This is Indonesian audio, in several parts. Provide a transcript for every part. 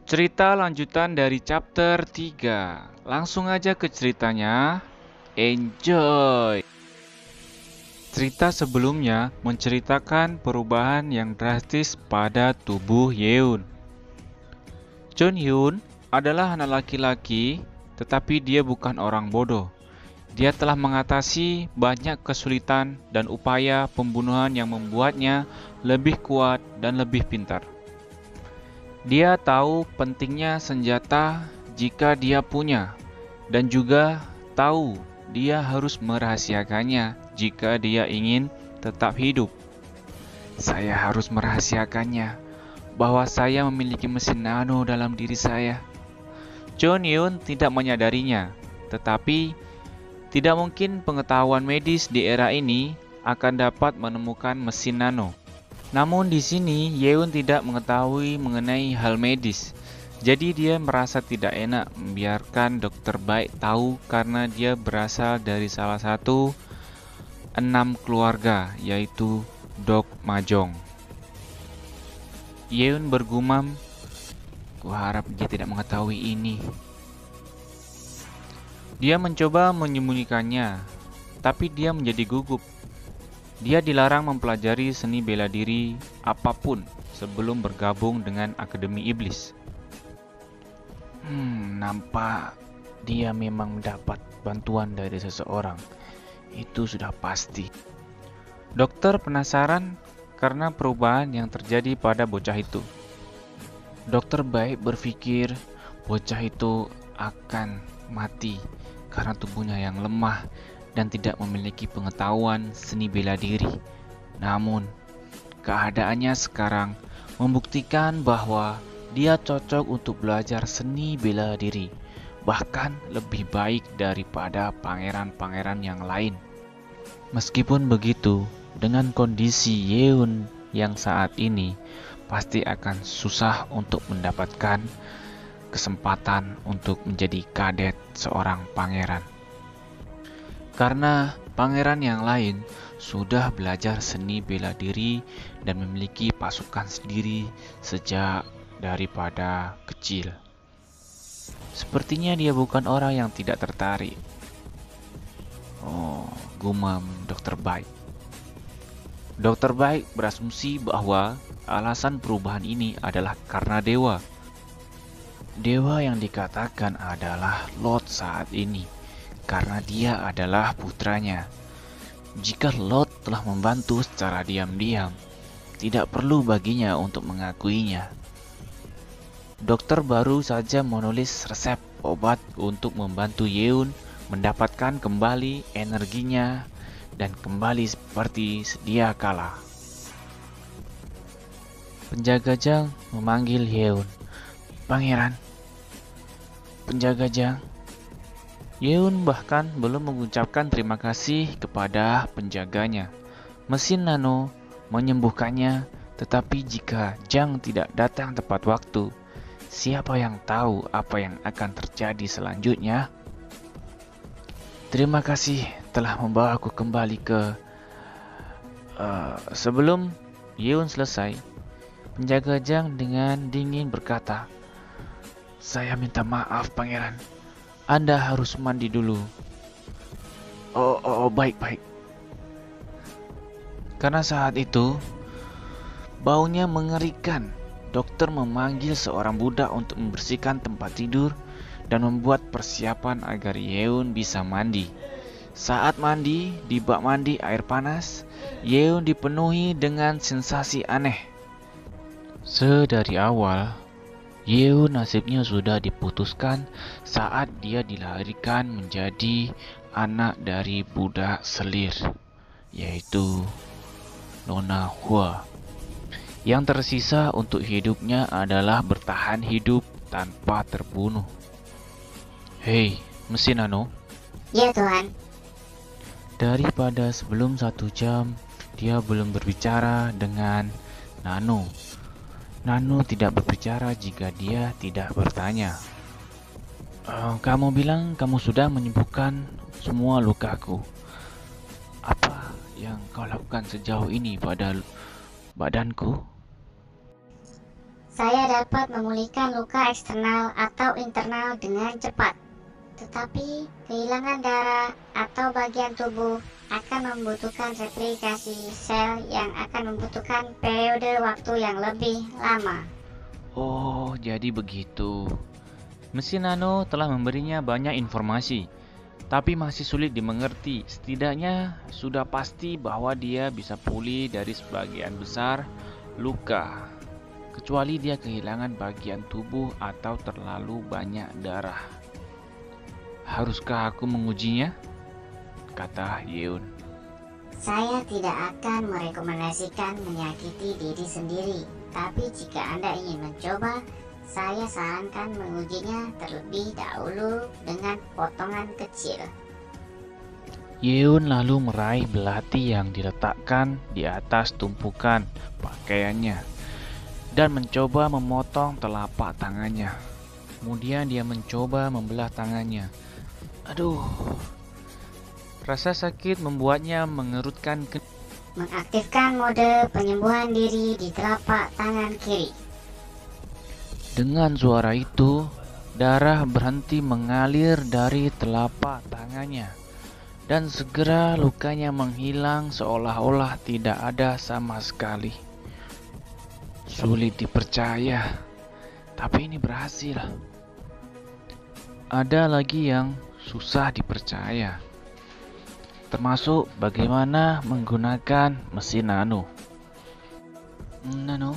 Cerita lanjutan dari chapter 3. Langsung aja ke ceritanya. Enjoy! Cerita sebelumnya menceritakan perubahan yang drastis pada tubuh Yeun. Chun Hyun adalah anak laki-laki, tetapi dia bukan orang bodoh. Dia telah mengatasi banyak kesulitan dan upaya pembunuhan yang membuatnya lebih kuat dan lebih pintar. Dia tahu pentingnya senjata jika dia punya, dan juga tahu dia harus merahasiakannya jika dia ingin tetap hidup. Saya harus merahasiakannya bahwa saya memiliki mesin nano dalam diri saya. Chun Yun tidak menyadarinya, tetapi tidak mungkin pengetahuan medis di era ini akan dapat menemukan mesin nano. Namun di sini Yeun tidak mengetahui mengenai hal medis. Jadi dia merasa tidak enak membiarkan dokter baik tahu karena dia berasal dari salah satu 6 keluarga, yaitu Dok Majong. Yeun bergumam, "Kuharap dia tidak mengetahui ini." Dia mencoba menyembunyikannya, tapi dia menjadi gugup. Dia dilarang mempelajari seni bela diri apapun sebelum bergabung dengan Akademi Iblis. Nampak dia memang mendapat bantuan dari seseorang. Itu sudah pasti. Dokter penasaran karena perubahan yang terjadi pada bocah itu. Dokter baik berpikir bocah itu akan mati karena tubuhnya yang lemah dan tidak memiliki pengetahuan seni bela diri. Namun, keadaannya sekarang membuktikan bahwa dia cocok untuk belajar seni bela diri, bahkan lebih baik daripada pangeran-pangeran yang lain. Meskipun begitu, dengan kondisi Yeun yang saat ini, pasti akan susah untuk mendapatkan kesempatan untuk menjadi kadet seorang pangeran. Karena pangeran yang lain sudah belajar seni bela diri dan memiliki pasukan sendiri sejak daripada kecil. Sepertinya dia bukan orang yang tidak tertarik. Oh, gumam Dokter Baik. Dokter Baik berasumsi bahwa alasan perubahan ini adalah karena dewa. Dewa yang dikatakan adalah Lot saat ini, karena dia adalah putranya. Jika Lot telah membantu secara diam-diam, tidak perlu baginya untuk mengakuinya. Dokter baru saja menulis resep obat untuk membantu Yeun mendapatkan kembali energinya dan kembali seperti sedia kala. Penjaga Jang memanggil Yeun. "Pangeran." "Penjaga Jang." Yeun bahkan belum mengucapkan terima kasih kepada penjaganya. Mesin nano menyembuhkannya, tetapi jika Jang tidak datang tepat waktu, siapa yang tahu apa yang akan terjadi selanjutnya? "Terima kasih telah membawa aku kembali ke..." Sebelum Yeun selesai, penjaga Jang dengan dingin berkata, "Saya minta maaf, Pangeran. Anda harus mandi dulu." Oh, baik. Karena saat itu, baunya mengerikan. Dokter memanggil seorang budak untuk membersihkan tempat tidur dan membuat persiapan agar Yeun bisa mandi. Saat mandi di bak mandi air panas, Yeun dipenuhi dengan sensasi aneh. Sedari awal, Yeun nasibnya sudah diputuskan saat dia dilahirkan menjadi anak dari budak selir, yaitu Nona Hua. Yang tersisa untuk hidupnya adalah bertahan hidup tanpa terbunuh. "Hei, mesin nano." "Ya Tuhan." Daripada sebelum 1 jam, dia belum berbicara dengan Nano. Nano tidak berbicara jika dia tidak bertanya. Kamu bilang kamu sudah menyembuhkan semua lukaku. Apa yang kau lakukan sejauh ini pada badanku?" Saya dapat memulihkan luka eksternal atau internal dengan cepat. Tetapi kehilangan darah atau bagian tubuh akan membutuhkan replikasi sel yang akan membutuhkan periode waktu yang lebih lama. Oh, jadi begitu. Mesin nano telah memberinya banyak informasi, tapi masih sulit dimengerti. Setidaknya sudah pasti bahwa dia bisa pulih dari sebagian besar luka, kecuali dia kehilangan bagian tubuh atau terlalu banyak darah. Haruskah aku mengujinya? Kata Yeun. Saya tidak akan merekomendasikan menyakiti diri sendiri, tapi jika Anda ingin mencoba, saya sarankan mengujinya terlebih dahulu dengan potongan kecil. Yeun lalu meraih belati yang diletakkan di atas tumpukan pakaiannya dan mencoba memotong telapak tangannya. Kemudian dia mencoba membelah tangannya. Aduh, rasa sakit membuatnya mengerutkan Mengaktifkan mode penyembuhan diri di telapak tangan kiri. Dengan suara itu, darah berhenti mengalir dari telapak tangannya, dan segera lukanya menghilang seolah-olah tidak ada sama sekali. Sulit dipercaya, tapi ini berhasil. Ada lagi yang susah dipercaya, termasuk bagaimana menggunakan mesin nano. Nano,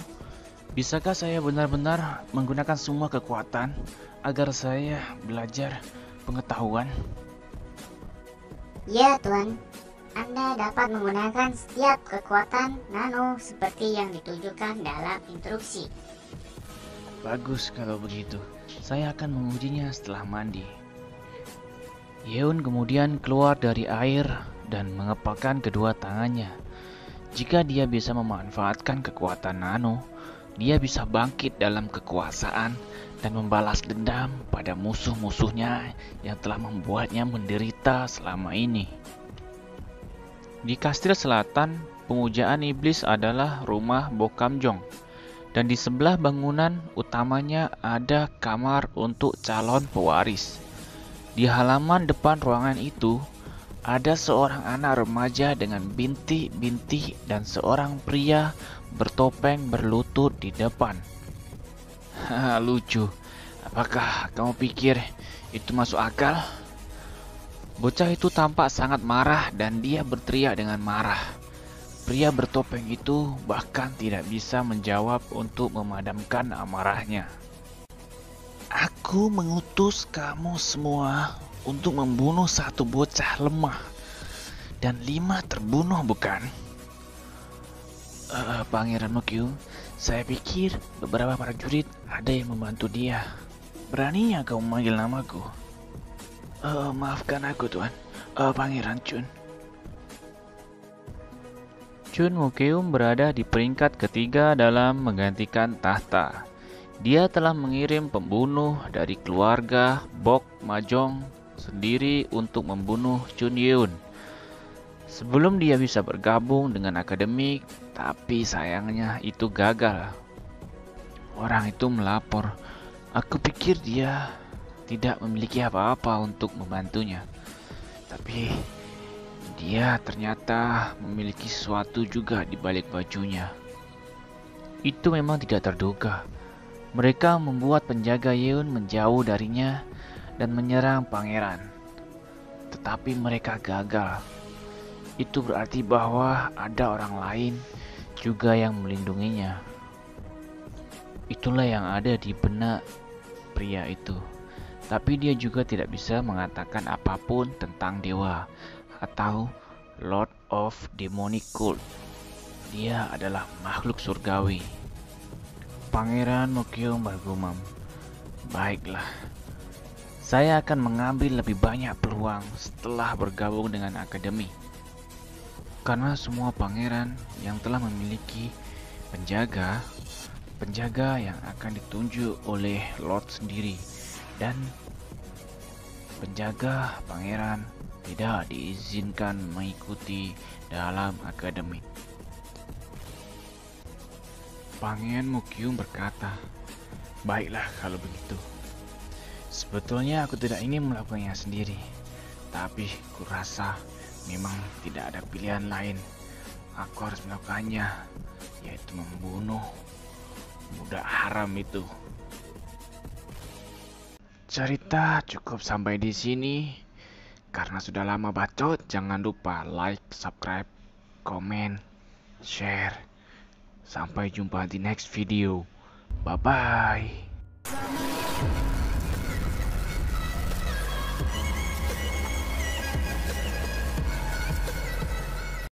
bisakah saya benar-benar menggunakan semua kekuatan agar saya belajar pengetahuan? Ya, Tuan. Anda dapat menggunakan setiap kekuatan nano seperti yang ditunjukkan dalam instruksi. Bagus kalau begitu. Saya akan mengujinya setelah mandi. Yeun kemudian keluar dari air dan mengepalkan kedua tangannya. Jika dia bisa memanfaatkan kekuatan nano, dia bisa bangkit dalam kekuasaan dan membalas dendam pada musuh-musuhnya yang telah membuatnya menderita selama ini. Di kastil selatan, pemujaan iblis adalah rumah Bokamjong, dan di sebelah bangunan utamanya ada kamar untuk calon pewaris. Di halaman depan ruangan itu, ada seorang anak remaja dengan bintik-bintik dan seorang pria bertopeng berlutut di depan. Haha, lucu. Apakah kamu pikir itu masuk akal? Bocah itu tampak sangat marah dan dia berteriak dengan marah. Pria bertopeng itu bahkan tidak bisa menjawab untuk memadamkan amarahnya. Aku mengutus kamu semua untuk membunuh satu bocah lemah dan 5 terbunuh, bukan? Pangeran Mokyu, saya pikir beberapa prajurit ada yang membantu dia. Beraninya kau memanggil namaku? Maafkan aku, Tuan. Pangeran Chun. Chun Mukeum berada di peringkat ketiga dalam menggantikan tahta. Dia telah mengirim pembunuh dari keluarga Bok Majong sendiri untuk membunuh Chun Yeun. Sebelum dia bisa bergabung dengan akademik, tapi sayangnya itu gagal. Orang itu melapor. Aku pikir dia tidak memiliki apa-apa untuk membantunya. Tapi dia ternyata memiliki sesuatu juga di balik bajunya. Itu memang tidak terduga. Mereka membuat penjaga Yeun menjauh darinya dan menyerang pangeran. Tetapi mereka gagal. Itu berarti bahwa ada orang lain juga yang melindunginya. Itulah yang ada di benak pria itu. Tapi dia juga tidak bisa mengatakan apapun tentang dewa atau Lord of Demonic Cult. Dia adalah makhluk surgawi. Pangeran Mokyo bergumam, baiklah, saya akan mengambil lebih banyak peluang setelah bergabung dengan akademi. Karena semua pangeran yang telah memiliki penjaga yang akan ditunjuk oleh Lord sendiri, dan penjaga pangeran tidak diizinkan mengikuti dalam akademi. Pangeran Mukyung berkata, "Baiklah kalau begitu. Sebetulnya aku tidak ingin melakukannya sendiri, tapi kurasa memang tidak ada pilihan lain. Aku harus melakukannya, yaitu membunuh budak haram itu." Cerita cukup sampai di sini. Karena sudah lama bacot, jangan lupa like, subscribe, komen, share. Sampai jumpa di next video. Bye-bye.